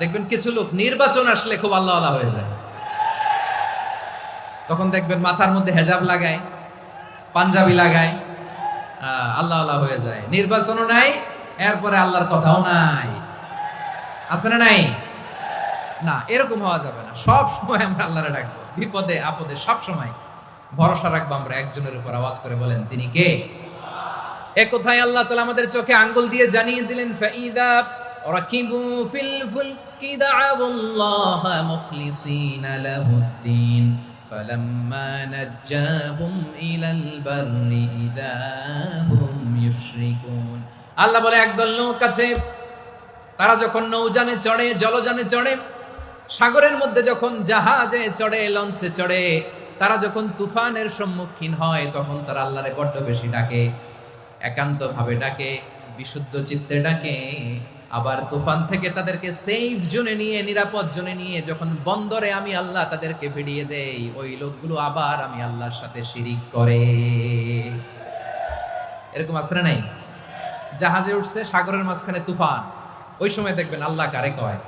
দেখবেন কিছু লোক নির্বাচন আসলে খুব আল্লাহ আল্লাহ হয়ে যায়। তখন দেখবেন মাথার মধ্যে হেজাব লাগায়, পাঞ্জাবি লাগায়, আল্লাহ আল্লাহ হয়ে যায়। নির্বাচনও নাই, এরপরে আল্লাহর কথাও নাই। আছে না নাই? না, এরকম হওয়া যাবে না। সব সময় আমরা আল্লাহরে ডাকবো, বিপদে আপদে সব সময় ভরসা রাখবো আমরা একজনের উপর। আওয়াজ করে বলেন, তিনি কে? এ কথায় আল্লাহ তাআলা আমাদের চোখে আঙ্গুল দিয়ে জানিয়ে দিলেন, ফাইদা রাকিবু ফিল ফুলকি দা'আবুল্লাহা মুখলিসিনা লাহুদ্দিন ফালাম্মা নাজ্জাহুম ইলাল বাররি ইযা হুম ইউশরিকুন। আল্লাহ বলে, একদল লোক আছে, তারা যখন নৌযানে চড়ে, জলযানে চড়ে, সাগরের মধ্যে যখন জাহাজে চড়ে, লঞ্চে চড়ে, তারা যখন তুফানের সম্মুখীন হয়, তখন তারা আল্লাহরে বড্ড বেশি ডাকে, একান্ত ভাবে ডাকে, বিশুদ্ধ চিত্তে ডাকে। আবার তুফান থেকে তাদেরকে সেফ জোনে নিয়ে, নিরাপদ জোনে নিয়ে যখন বন্দরে আমি আল্লাহ তাদেরকে ভিড়িয়ে দেই, ওই লোকগুলো আবার আমি আল্লাহর সাথে শিরিক করে। এরকম আছে না নাই? জাহাজে উঠছে, সাগরের মাঝখানে তুফান, ওই সময় দেখবেন আল্লাহ কারে কয়?